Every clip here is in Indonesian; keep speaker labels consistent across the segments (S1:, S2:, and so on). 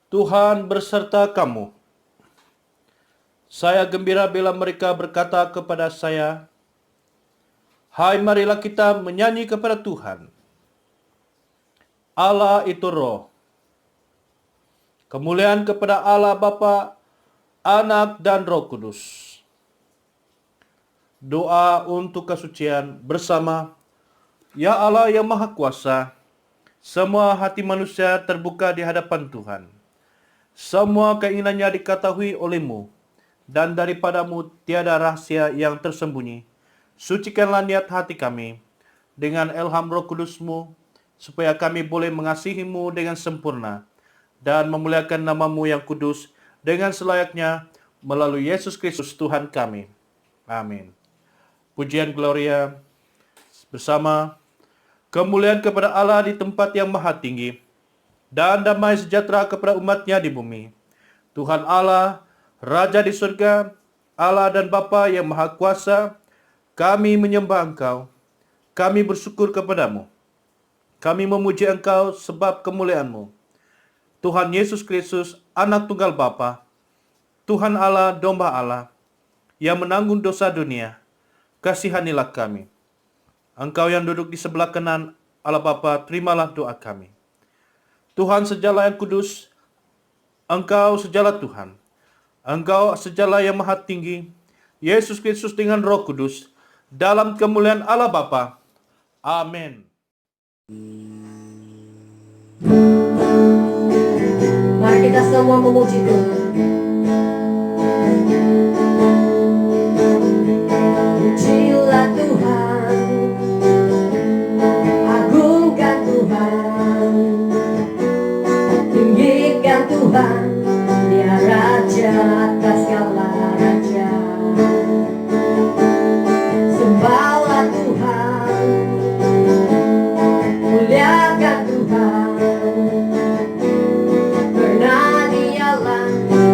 S1: Tuhan berserta kamu. Saya gembira bila mereka berkata kepada saya, "Hai, marilah kita menyanyi kepada Tuhan." Allah itu roh. Kemuliaan kepada Allah Bapa, Anak, dan Roh Kudus. Doa untuk kesucian bersama. Ya Allah yang Maha Kuasa, semua hati manusia terbuka di hadapan Tuhan. Semua keinginannya diketahui oleh-Mu, dan daripadamu tiada rahasia yang tersembunyi. Sucikanlah niat hati kami dengan ilham Roh Kudus-Mu, supaya kami boleh mengasihi-Mu dengan sempurna dan memuliakan nama-Mu yang kudus dengan selayaknya melalui Yesus Kristus Tuhan kami. Amin. Pujian Gloria bersama. Kemuliaan kepada Allah di tempat yang maha tinggi, dan damai sejahtera kepada umat-Nya di bumi. Tuhan Allah, Raja di surga, Allah dan Bapa yang Maha Kuasa, kami menyembah Engkau, kami bersyukur kepadamu, kami memuji Engkau sebab kemuliaan-Mu. Tuhan Yesus Kristus, Anak Tunggal Bapa, Tuhan Allah, Domba Allah, yang menanggung dosa dunia, kasihanilah kami. Engkau yang duduk di sebelah kanan Allah Bapa, terimalah doa kami. Tuhan sejala yang kudus, Engkau sejala Tuhan, Engkau sejala yang maha tinggi, Yesus Kristus dengan Roh Kudus, dalam kemuliaan Allah Bapa. Amin.
S2: Mari kita semua memuji Tuhan. Pujilah Tuhan, agungkan Tuhan, tinggikan Tuhan, Dia Raja atas segala raja. Sembahlah Tuhan, muliakan Tuhan, karena Dialah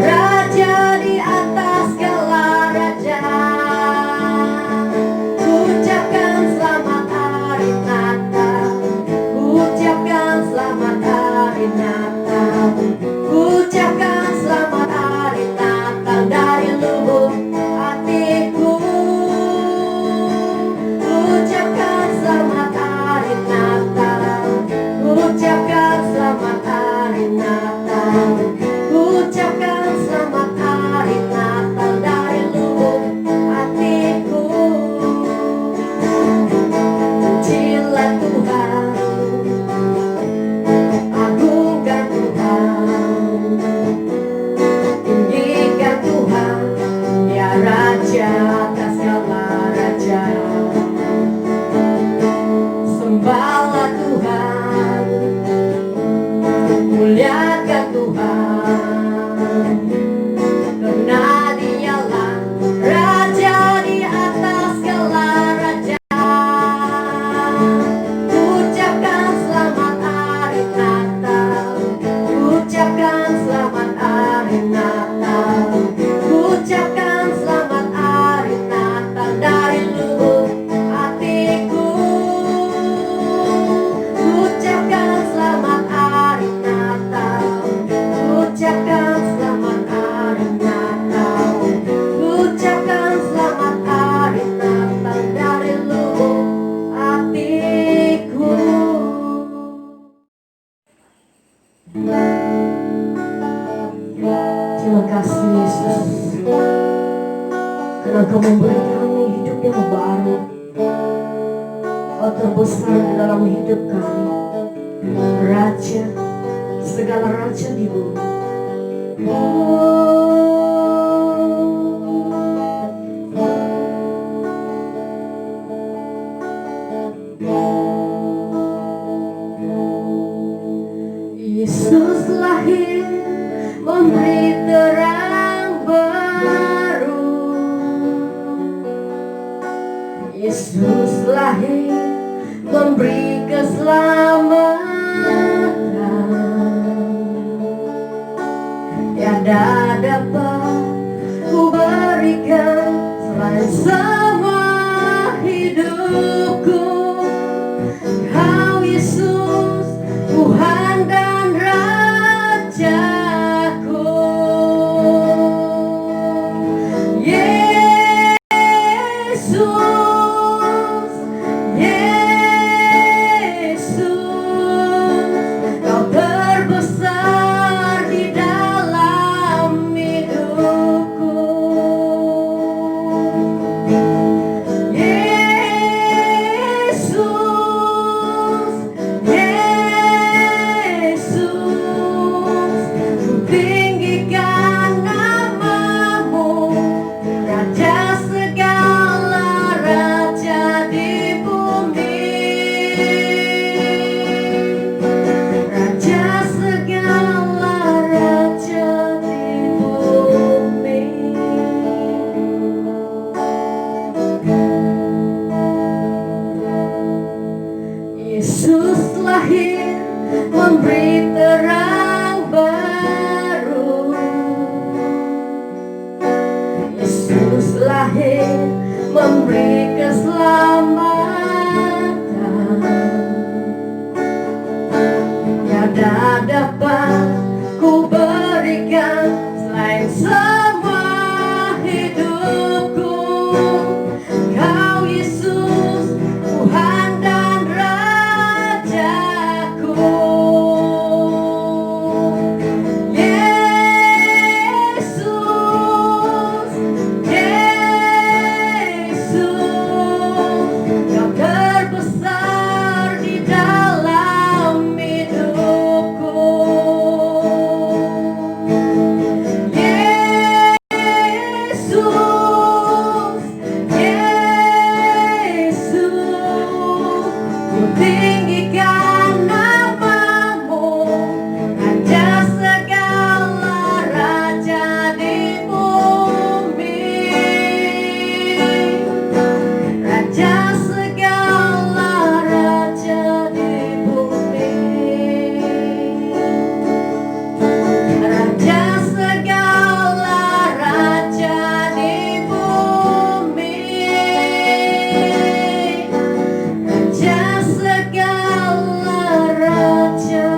S2: Raja di atas segala raja. Ucapkan selamat hari Natal, ucapkan selamat hari Natal, ucapkan selamat hari Natal dari lubuk hatiku. Ucapkan selamat hari Natal, ucapkan selamat hari Natal, ucapkan selamat hari Natal dari lubuk hatiku. Pujilah Tuhan, agungkan Tuhan, tinggikan Tuhan, Dia Raja atas segala raja. Sembahlah Tuhan, muliakan Tuhan, karena Dialah Raja di atas segala raja. Ucapkan selamat hari Natal, ucapkan selamat hari Natal, ucapkan selamat hari Natal dari lubuk hatiku. Ucapkan selamat hari Natal, ucapkan selamat hari Natal, ucapkan selamat hari Natal dari lubuk hatiku. Terima kasih Yesus, karena Kau memberi kami hidup yang baru. Kau terbesar di dalam hidup kami, Raja, segala raja di bumi. Yesus lahir memberi terang baru. Yesus lahir memberi keselamatan. Tiada dapat ku berikan selain semua hidupku. Kau Yesus, Tuhan dan Raja. tiada dapat ku berikan selain semua hidupku. Kau Yesus, Tuhan dan Rajaku. Yesus, Yesus, Kau terbesar di dalam hidupku. Yesus, Yesus, ku tinggikan namamu, Raja segala raja di bumi, Raja segala raja di bumi, Raja segala raja di bumi, Raja segala raja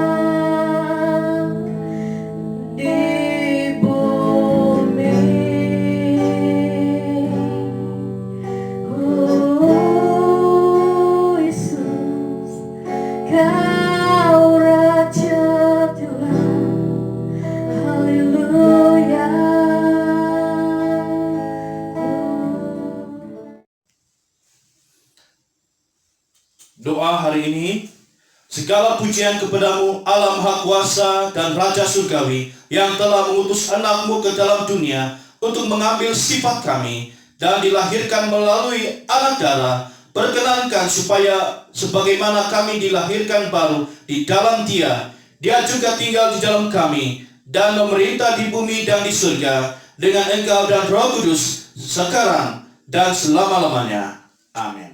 S2: di bumi. Oh Yesus, Kau Raja Tuhan. Haleluya.
S1: Doa hari ini, segala pujian kepadamu Allah Maha Kuasa dan Raja Surgawi yang telah mengutus anak-Mu ke dalam dunia untuk mengambil sifat kami dan dilahirkan melalui anak darah. Perkenankan supaya sebagaimana kami dilahirkan baru di dalam Dia, Dia juga tinggal di dalam kami dan memerintah di bumi dan di surga dengan Engkau dan Roh Kudus sekarang dan selama-lamanya. Amin.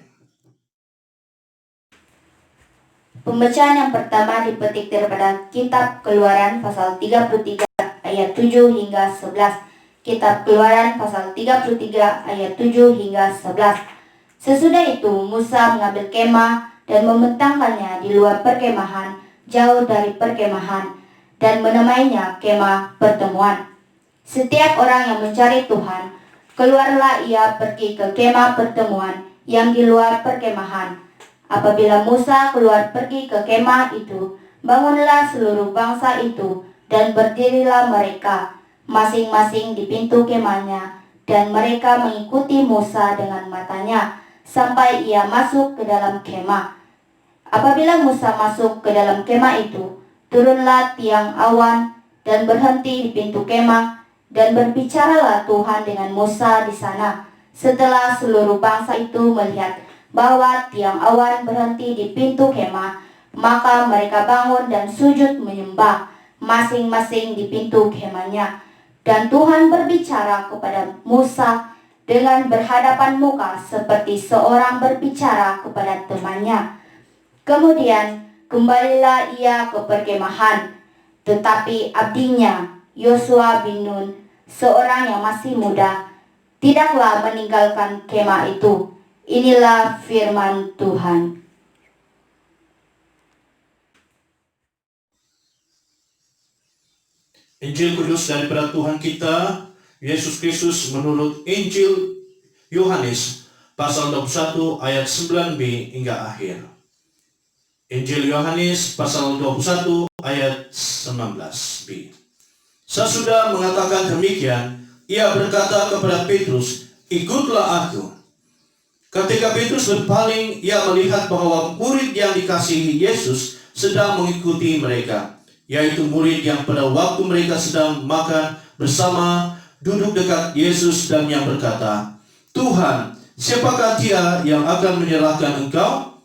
S3: Pembacaan yang pertama dipetik daripada Kitab Keluaran pasal 33 ayat 7 hingga 11. Kitab Keluaran pasal 33 ayat 7 hingga 11. Sesudah itu Musa mengambil kemah dan membentangkannya di luar perkemahan, jauh dari perkemahan, dan menamainya kemah pertemuan. Setiap orang yang mencari Tuhan, keluarlah ia pergi ke kemah pertemuan yang di luar perkemahan. Apabila Musa keluar pergi ke kemah itu, bangunlah seluruh bangsa itu, dan berdirilah mereka, masing-masing di pintu kemahnya, dan mereka mengikuti Musa dengan matanya, sampai ia masuk ke dalam kemah. Apabila Musa masuk ke dalam kemah itu, turunlah tiang awan, dan berhenti di pintu kemah, dan berbicaralah Tuhan dengan Musa di sana. Setelah seluruh bangsa itu melihat bahwa tiang awan berhenti di pintu kemah, maka mereka bangun dan sujud menyembah, masing-masing di pintu kemahnya. Dan Tuhan berbicara kepada Musa dengan berhadapan muka seperti seorang berbicara kepada temannya. Kemudian kembalilah ia ke perkemahan, tetapi abdinya Yosua bin Nun, seorang yang masih muda, tidaklah meninggalkan kemah itu. Inilah firman Tuhan.
S1: Injil kudus daripada Tuhan kita Yesus Kristus menurut Injil Yohanes pasal 21 ayat 9b hingga akhir. Injil Yohanes pasal 21 ayat 19b. Sesudah mengatakan demikian, ia berkata kepada Petrus, "Ikutlah aku." Ketika Petrus berpaling, ia melihat bahwa murid yang dikasihi Yesus sedang mengikuti mereka, yaitu murid yang pada waktu mereka sedang makan bersama duduk dekat Yesus dan yang berkata, "Tuhan, siapakah dia yang akan menyerahkan Engkau?"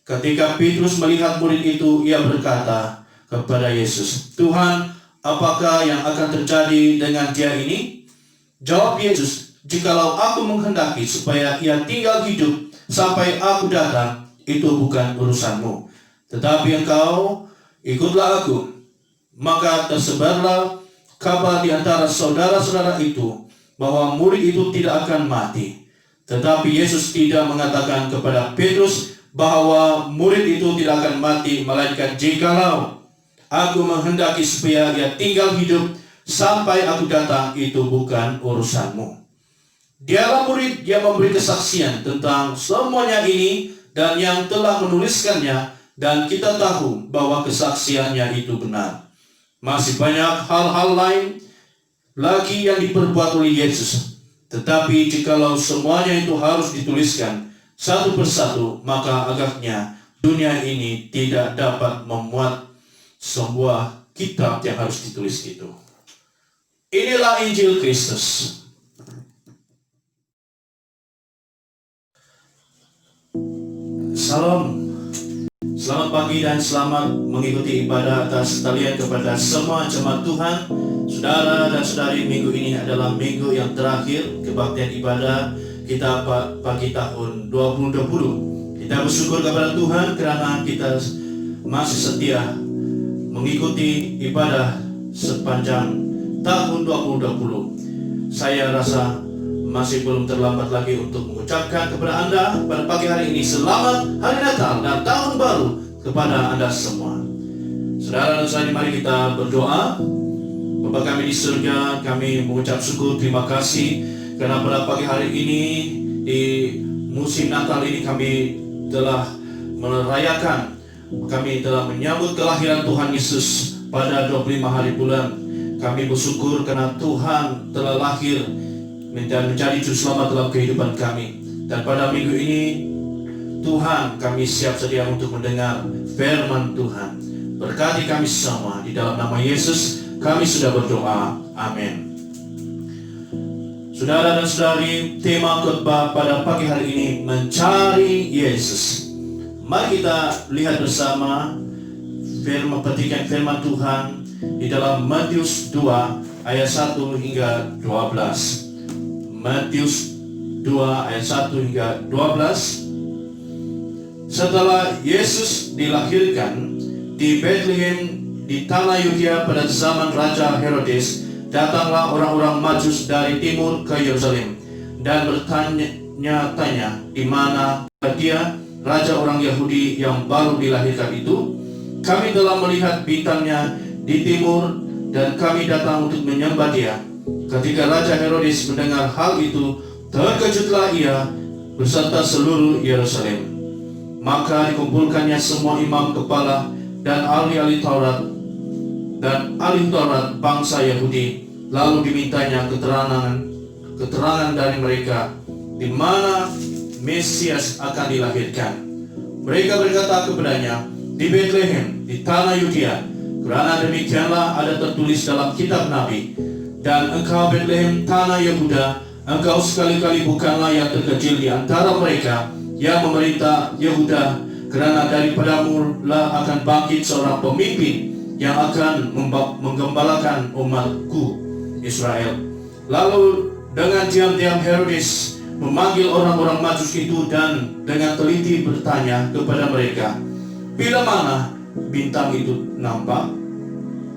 S1: Ketika Petrus melihat murid itu, ia berkata kepada Yesus, "Tuhan, apakah yang akan terjadi dengan dia ini?" Jawab Yesus, "Jikalau aku menghendaki supaya ia tinggal hidup sampai aku datang, itu bukan urusanmu. Tetapi engkau ikutlah aku." Maka tersebarlah kabar di antara saudara-saudara itu bahwa murid itu tidak akan mati. Tetapi Yesus tidak mengatakan kepada Petrus bahwa murid itu tidak akan mati, melainkan jikalau Aku menghendaki supaya ia tinggal hidup sampai aku datang, itu bukan urusanmu. Dialah murid yang memberi kesaksian tentang semuanya ini dan yang telah menuliskannya, dan kita tahu bahwa kesaksiannya itu benar. Masih banyak hal-hal lain lagi yang diperbuat oleh Yesus. Tetapi jikalau semuanya itu harus dituliskan satu persatu, maka agaknya dunia ini tidak dapat memuat sebuah kitab yang harus ditulis itu. Inilah Injil Kristus. Salam. Selamat pagi dan selamat mengikuti ibadah atas talian kepada semua jemaat Tuhan. Saudara dan saudari, minggu ini adalah minggu yang terakhir kebaktian ibadah kita pagi tahun 2020. Kita bersyukur kepada Tuhan karena kita masih setia mengikuti ibadah sepanjang tahun 2020. Saya rasa masih belum terlambat lagi untuk mengucapkan kepada Anda pada pagi hari ini selamat hari Natal dan tahun baru kepada Anda semua. Saudara dan saudari, mari kita berdoa. Bapa kami di surga, kami mengucap syukur, terima kasih karena pada pagi hari ini di musim Natal ini kami telah merayakan, kami telah menyambut kelahiran Tuhan Yesus pada 25 hari bulan. Kami bersyukur karena Tuhan telah lahir dan menjadi juru selamat dalam kehidupan kami. Dan pada minggu ini Tuhan, kami siap sedia untuk mendengar firman Tuhan. Berkati kami semua, di dalam nama Yesus kami sudah berdoa. Amin. Saudara dan saudari, tema khotbah pada pagi hari ini mencari Yesus. Mari kita lihat bersama petikan firman Tuhan di dalam Matius 2 ayat 1 hingga 12. Matius 2 ayat 1 hingga 12. Setelah Yesus dilahirkan di Bethlehem di tanah Yudea pada zaman Raja Herodes, datanglah orang-orang Majus dari timur ke Yerusalem dan bertanya-tanya di mana dia, raja orang Yahudi yang baru dilahirkan itu. Kami telah melihat bintangnya di timur dan kami datang untuk menyembah dia. Ketika Raja Herodes mendengar hal itu, terkejutlah ia beserta seluruh Yerusalem. Maka dikumpulkannya semua imam kepala dan ahli-ahli Taurat bangsa Yahudi. Lalu dimintanya keterangan dari mereka di mana Mesias akan dilahirkan. Mereka berkata kepadanya, di Bethlehem, di tanah Yudea, karena demikianlah ada tertulis dalam kitab Nabi. Dan engkau Bethlehem tanah Yehuda, engkau sekali-kali bukanlah yang terkecil di antara mereka yang memerintah Yehuda, karena daripadamu lah akan bangkit seorang pemimpin yang akan menggembalakan umatku Israel. Lalu dengan diam-diam Herodes memanggil orang-orang Majus itu dan dengan teliti bertanya kepada mereka, bila mana bintang itu nampak?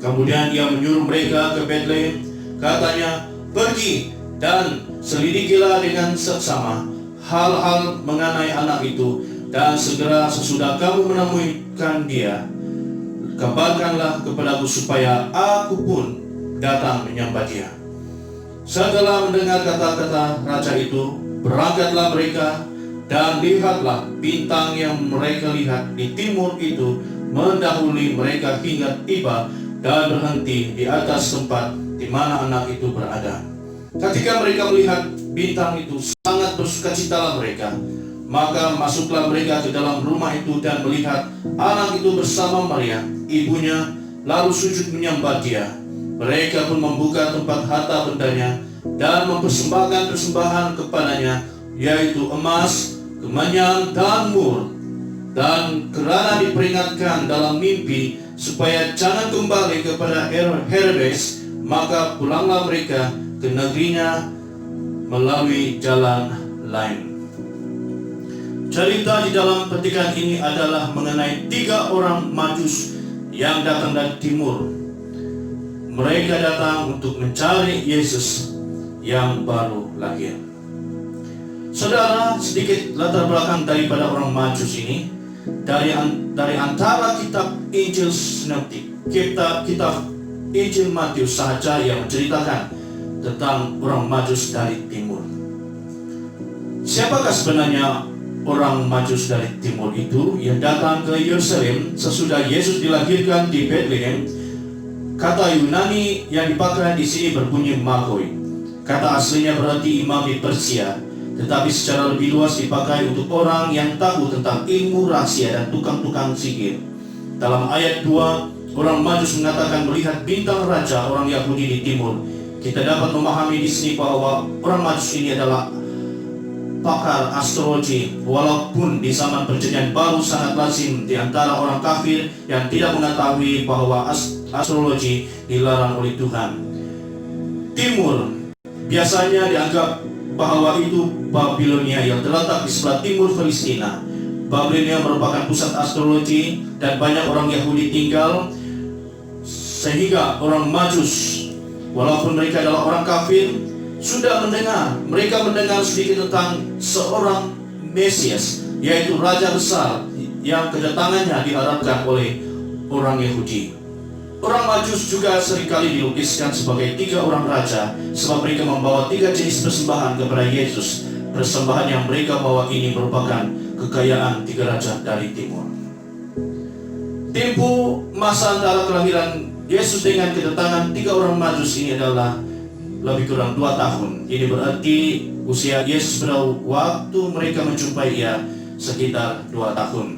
S1: Kemudian ia menyuruh mereka ke Bethlehem. Katanya, pergi dan selidikilah dengan seksama hal-hal mengenai anak itu, dan segera sesudah kamu menemukan dia, kabarkanlah kepadaku supaya aku pun datang menyembah dia. Setelah mendengar kata-kata raja itu, berangkatlah mereka, dan lihatlah bintang yang mereka lihat di timur itu mendahului mereka hingga tiba dan berhenti di atas tempat di mana anak itu berada. Ketika mereka melihat bintang itu, sangat bersukacitalah mereka. Maka masuklah mereka ke dalam rumah itu dan melihat anak itu bersama Maria, ibunya, lalu sujud menyembah dia. Mereka pun membuka tempat harta bendanya dan mempersembahkan persembahan kepadanya, yaitu emas, kemenyan, dan mur. Dan karena diperingatkan dalam mimpi supaya jangan kembali kepada Herodes, maka pulanglah mereka ke negerinya melalui jalan lain. Cerita di dalam petikan ini adalah mengenai 3 orang Majus yang datang dari timur. Mereka datang untuk mencari Yesus yang baru lahir. Saudara, sedikit latar belakang daripada orang Majus ini. Dari antara kitab Injil Sinoptik kitab Injil Matius saja yang menceritakan tentang orang Majus dari timur. Siapakah sebenarnya orang Majus dari timur itu yang datang ke Yerusalem sesudah Yesus dilahirkan di Bethlehem? Kata Yunani yang dipakai di sini berbunyi magoi. Kata aslinya berarti imam di Persia, tetapi secara lebih luas dipakai untuk orang yang tahu tentang ilmu rahasia dan tukang-tukang sihir. Dalam ayat 2, orang Majus mengatakan melihat bintang raja orang Yahudi di timur. Kita dapat memahami di sini bahwa orang Majus ini adalah pakar astrologi, walaupun di zaman perjanjian baru sangat lazim di antara orang kafir yang tidak mengetahui bahwa astrologi dilarang oleh Tuhan. Timur biasanya dianggap bahwa itu Babilonia yang terletak di sebelah timur Palestina. Babilonia merupakan pusat astrologi dan banyak orang Yahudi tinggal, sehingga orang Majus, walaupun mereka adalah orang kafir, mereka mendengar sedikit tentang seorang Mesias, yaitu Raja Besar yang kedatangannya diharapkan oleh orang Yahudi. Orang Majus juga seringkali dilukiskan sebagai 3 orang raja, sebab mereka membawa 3 jenis persembahan kepada Yesus. Persembahan yang mereka bawa ini merupakan kekayaan 3 raja dari timur. Tempo masa antara kelahiran Yesus dengan kedatangan 3 orang Majus ini adalah lebih kurang 2 tahun. Ini berarti usia Yesus pada waktu mereka menjumpai ia sekitar 2 tahun.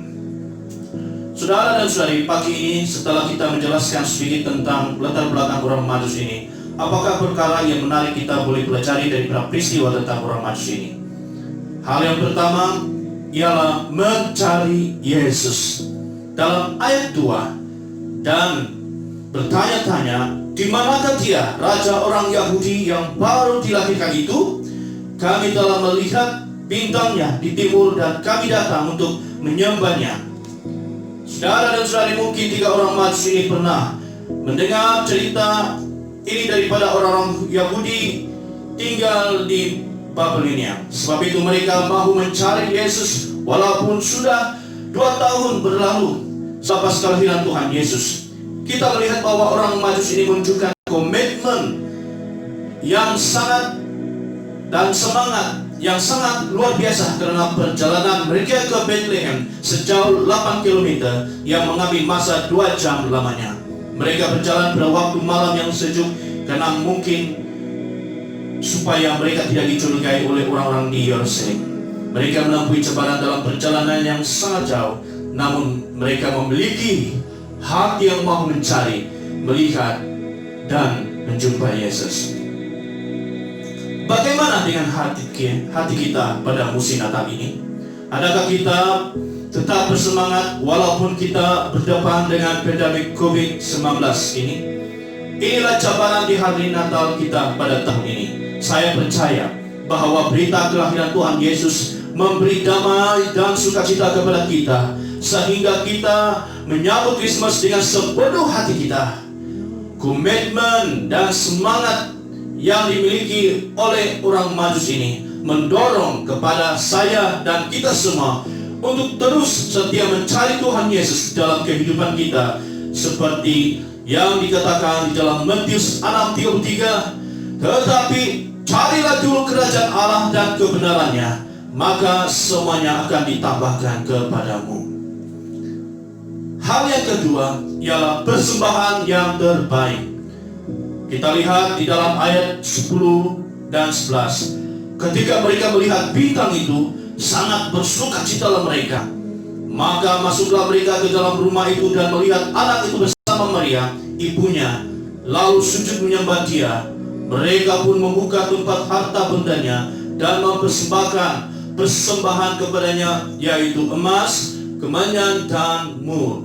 S1: Saudara dan saudari, pagi ini setelah kita menjelaskan sedikit tentang latar belakang orang Majus ini, apakah perkara yang menarik kita boleh pelajari dari peristiwa tentang orang Majus ini? Hal yang pertama ialah mencari Yesus. Dalam ayat 2, dan bertanya-tanya, di manakah dia, raja orang Yahudi yang baru dilahirkan itu? Kami telah melihat bintangnya di timur dan kami datang untuk menyembahnya. Saudara dan saudari, mungkin 3 orang Majus ini pernah mendengar cerita ini daripada orang-orang Yahudi tinggal di Babilonia. Sebab itu mereka mahu mencari Yesus walaupun sudah 2 tahun berlalu selepas kelahiran Tuhan Yesus. Kita melihat bahwa orang Majus ini menunjukkan komitmen yang sangat dan semangat yang sangat luar biasa, karena perjalanan mereka ke Bethlehem sejauh 8 km yang mengambil masa 2 jam lamanya. Mereka berjalan pada waktu malam yang sejuk karena mungkin supaya mereka tidak dicurigai oleh orang-orang di Yerusalem. Mereka menempuh cabaran dalam perjalanan yang sangat jauh, namun mereka memiliki hati yang mau mencari, melihat, dan menjumpai Yesus. Bagaimana dengan hati kita pada musim Natal ini? Adakah kita tetap bersemangat walaupun kita berdepan dengan pandemi COVID-19 ini? Inilah cabaran di hari Natal kita pada tahun ini. Saya percaya bahwa berita kelahiran Tuhan Yesus memberi damai dan sukacita kepada kita, sehingga kita menyambut Kristus dengan sepenuh hati kita. Komitmen dan semangat yang dimiliki oleh orang Majus ini mendorong kepada saya dan kita semua untuk terus setia mencari Tuhan Yesus dalam kehidupan kita, seperti yang dikatakan di dalam Matius 6:33, tetapi carilah dulu kerajaan Allah dan kebenarannya, maka semuanya akan ditambahkan kepadamu. Hal yang kedua ialah persembahan yang terbaik. Kita lihat di dalam ayat 10 dan 11. Ketika mereka melihat bintang itu, sangat bersukacitalah mereka. Maka masuklah mereka ke dalam rumah itu dan melihat anak itu bersama Maria, ibunya, lalu sujud menyembah dia. Mereka pun membuka tempat harta bendanya dan mempersembahkan persembahan kepadanya, yaitu emas, kemenyan, dan mur.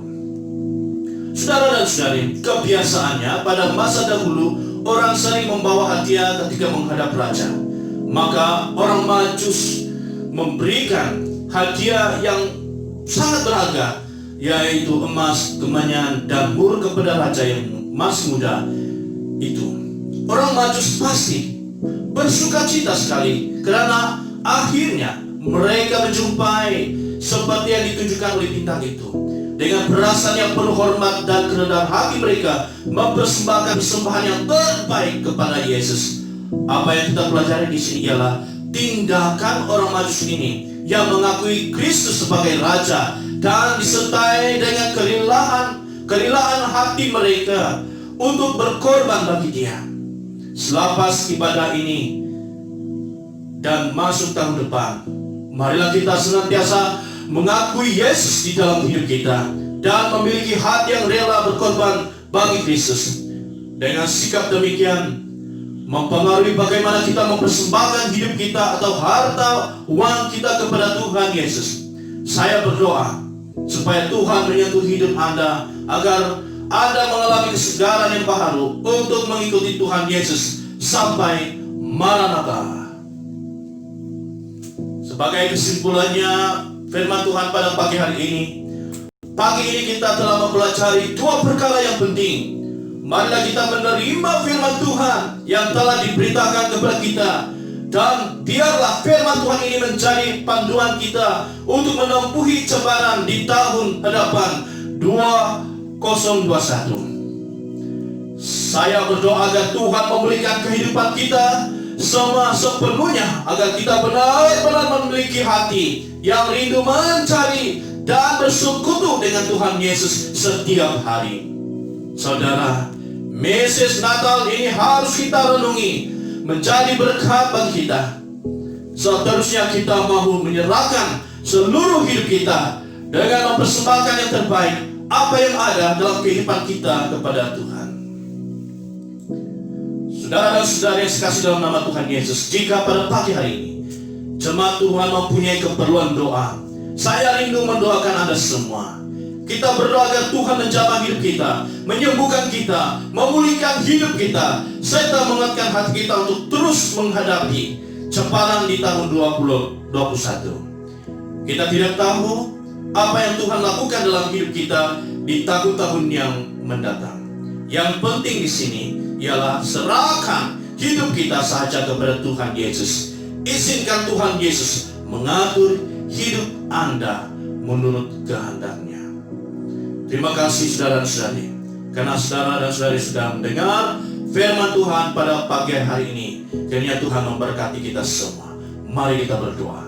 S1: Saudara dan saudari, kebiasaannya pada masa dahulu orang sering membawa hadiah ketika menghadap raja. Maka orang Majus memberikan hadiah yang sangat berharga, yaitu emas, kemenyan, dan mur kepada raja yang masih muda itu. Orang Majus pasti bersukacita sekali karena akhirnya mereka menjumpai seperti yang ditunjukkan oleh bintang itu. dengan perasaan yang penuh hormat dan kerendahan hati mereka mempersembahkan persembahan yang terbaik kepada Yesus. Apa yang kita pelajari di sini ialah tindakan orang Majus ini yang mengakui Kristus sebagai Raja dan disertai dengan kerilaan hati mereka untuk berkorban bagi Dia. Selepas ibadah ini dan masuk tahun depan, marilah kita senantiasa mengakui Yesus di dalam hidup kita dan memiliki hati yang rela berkorban bagi Kristus. Dengan sikap demikian mempengaruhi bagaimana kita mempersembahkan hidup kita atau harta uang kita kepada Tuhan Yesus. Saya berdoa supaya Tuhan menyentuh hidup Anda agar Anda mengalami kesegaran yang baru untuk mengikuti Tuhan Yesus sampai Maranatha. Sebagai kesimpulannya, firman Tuhan pada pagi hari ini. Pagi ini kita telah mempelajari dua perkara yang penting. Marilah kita menerima firman Tuhan yang telah diberitakan kepada kita, dan biarlah firman Tuhan ini menjadi panduan kita untuk menempuhi cobaan di tahun hadapan 2021. Saya berdoa agar Tuhan memulihkan kehidupan kita semua sepenuhnya, agar kita benar-benar memiliki hati yang rindu mencari dan bersekutu dengan Tuhan Yesus setiap hari. Saudara, Mesias Natal ini harus kita renungi, menjadi berkat bagi kita. Seterusnya kita mau menyerahkan seluruh hidup kita dengan mempersembahkan yang terbaik apa yang ada dalam kehidupan kita kepada Tuhan. Saudara dan saudara yang sekasih dalam nama Tuhan Yesus, jika pada pagi hari ini jemaat Tuhan mempunyai keperluan doa, saya rindu mendoakan Anda semua. Kita berdoa agar Tuhan menjamah hidup kita, menyembuhkan kita, memulihkan hidup kita, serta menguatkan hati kita untuk terus menghadapi cobaan di tahun 2021. Kita tidak tahu apa yang Tuhan lakukan dalam hidup kita di tahun-tahun yang mendatang. Yang penting di sini ialah serahkan hidup kita saja kepada Tuhan Yesus. Izinkan Tuhan Yesus mengatur hidup Anda menurut kehendaknya. Terima kasih saudara dan saudari, karena saudara dan saudari sudah mendengar firman Tuhan pada pagi hari ini. Kiranya Tuhan memberkati kita semua. Mari kita berdoa.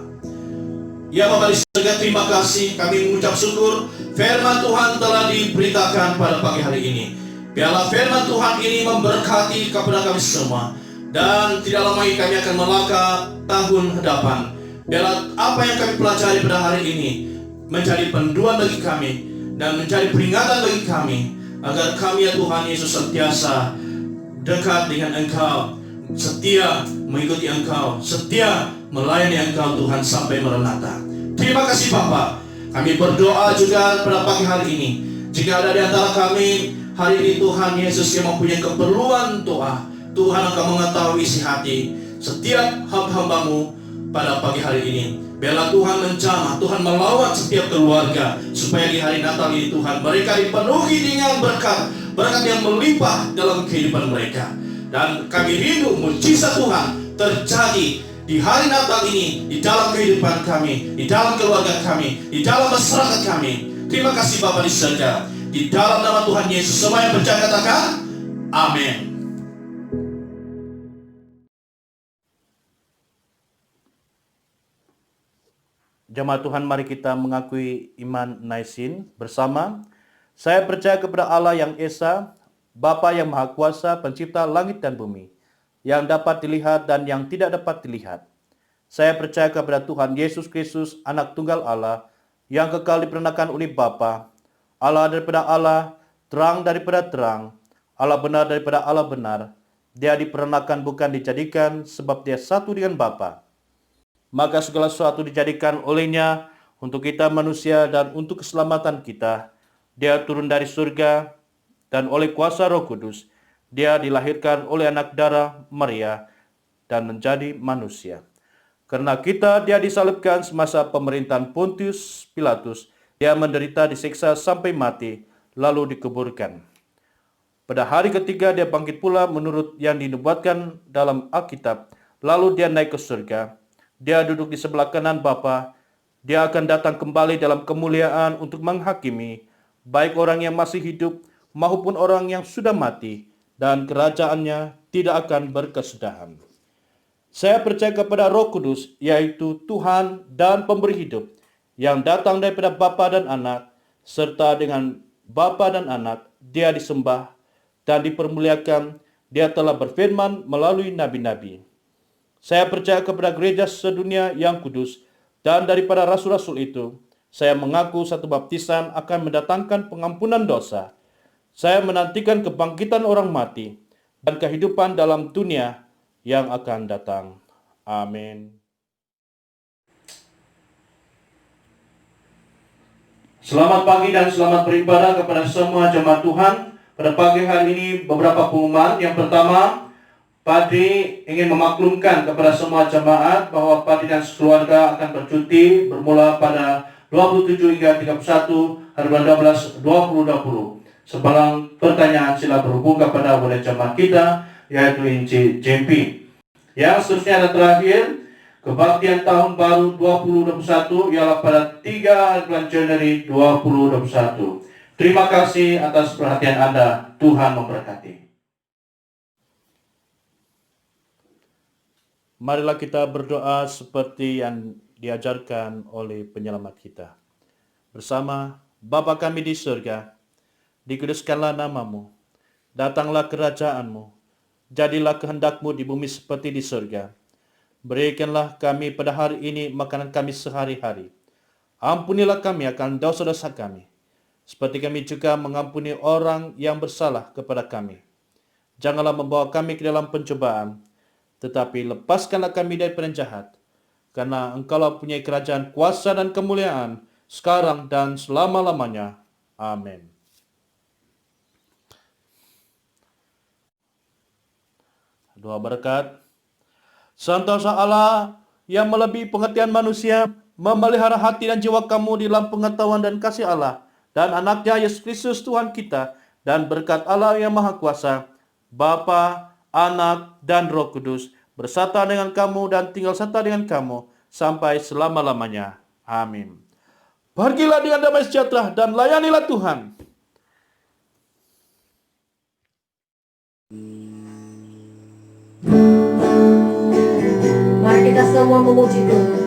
S1: Ya Bapa di surga, terima kasih, kami mengucap syukur firman Tuhan telah diberitakan pada pagi hari ini. Biarlah firman Tuhan ini memberkati kepada kami semua, dan tidak lama lagi kami akan melangkah tahun hadapan. Biarlah apa yang kami pelajari pada hari ini menjadi panduan bagi kami dan menjadi peringatan bagi kami, agar kami ya Tuhan Yesus senantiasa dekat dengan Engkau, setia mengikuti Engkau, setia melayani Engkau Tuhan sampai Maranatha. Terima kasih Bapa. Kami berdoa juga pada pagi hari ini, jika ada di antara kami hari ini Tuhan Yesus yang mempunyai keperluan doa, Tuhan Engkau mengetahui isi hati setiap hamba-Hamba-Mu pada pagi hari ini. Biarlah Tuhan menjamah, Tuhan melawat setiap keluarga, supaya di hari Natal ini Tuhan mereka dipenuhi dengan berkat yang melimpah dalam kehidupan mereka. Dan kami rindu mujizat Tuhan terjadi di hari Natal ini, di dalam kehidupan kami, di dalam keluarga kami, di dalam masyarakat kami. Terima kasih Bapa di surga. Di dalam nama Tuhan Yesus semua yang percaya katakan amin.
S4: Jemaat Tuhan, mari kita mengakui iman Naisin bersama. Saya percaya kepada Allah yang Esa, Bapa yang Maha Kuasa, pencipta langit dan bumi, yang dapat dilihat dan yang tidak dapat dilihat. Saya percaya kepada Tuhan Yesus Kristus, Anak Tunggal Allah, yang kekal diperanakan oleh Bapa, Allah daripada Allah, terang daripada terang, Allah benar daripada Allah benar. Dia diperanakan bukan dijadikan, sebab dia satu dengan Bapa. Maka segala sesuatu dijadikan olehnya untuk kita manusia dan untuk keselamatan kita. Dia turun dari surga, dan oleh kuasa Roh Kudus dia dilahirkan oleh anak darah Maria dan menjadi manusia. Karena kita dia disalibkan semasa pemerintahan Pontius Pilatus. Dia menderita, disiksa sampai mati, lalu dikuburkan. Pada hari ketiga dia bangkit pula menurut yang dinubuatkan dalam Alkitab. Lalu dia naik ke surga. Dia duduk di sebelah kanan Bapa. Dia akan datang kembali dalam kemuliaan untuk menghakimi
S1: baik orang yang masih hidup maupun orang yang sudah mati, dan kerajaannya tidak akan berkesudahan. Saya percaya kepada Roh Kudus, yaitu Tuhan dan Pemberi hidup, yang datang daripada Bapa dan Anak, serta dengan Bapa dan Anak, Dia disembah dan dipermuliakan. Dia telah berfirman melalui nabi-nabi. Saya percaya kepada gereja sedunia yang kudus, dan daripada rasul-rasul itu, saya mengaku satu baptisan akan mendatangkan pengampunan dosa. Saya menantikan kebangkitan orang mati dan kehidupan dalam dunia yang akan datang. Amin. Selamat pagi dan selamat beribadah kepada semua jemaat Tuhan. Pada pagi hari ini beberapa pengumuman. Yang pertama, Padri ingin memaklumkan kepada semua jemaat bahwa Padri dan sekeluarga akan bercuti bermula pada 27 hingga 31 hari bulan 12 2020. Sebalang pertanyaan sila berhubung kepada oleh jemaat kita, yaitu Inci JP. Yang seterusnya dan terakhir, kebaktian tahun baru 2021 ialah pada 3 bulan Januari 2021. Terima kasih atas perhatian Anda. Tuhan memberkati. Marilah kita berdoa seperti yang diajarkan oleh penyelamat kita. Bersama Bapa kami di surga, dikuduskanlah namamu, datanglah kerajaanmu, jadilah kehendakmu di bumi seperti di surga. Berikanlah kami pada hari ini makanan kami sehari-hari. Ampunilah kami akan dosa-dosa kami, seperti kami juga mengampuni orang yang bersalah kepada kami. Janganlah membawa kami ke dalam pencobaan, tetapi lepaskanlah kami dari jahat. Karena Engkaulah punya kerajaan, kuasa dan kemuliaan, sekarang dan selama-lamanya. Amin. Doa berkat. Sentosa Allah yang melebihi pengertian manusia, memelihara hati dan jiwa kamu di dalam pengetahuan dan kasih Allah dan anaknya Yesus Kristus Tuhan kita, dan berkat Allah yang Maha Kuasa, Bapa, Anak, dan Roh Kudus, bersatu dengan kamu dan tinggal serta dengan kamu sampai selama-lamanya. Amin. Pergilah dengan damai sejahtera dan layanilah Tuhan.
S2: Mari kita semua memuji Tuhan.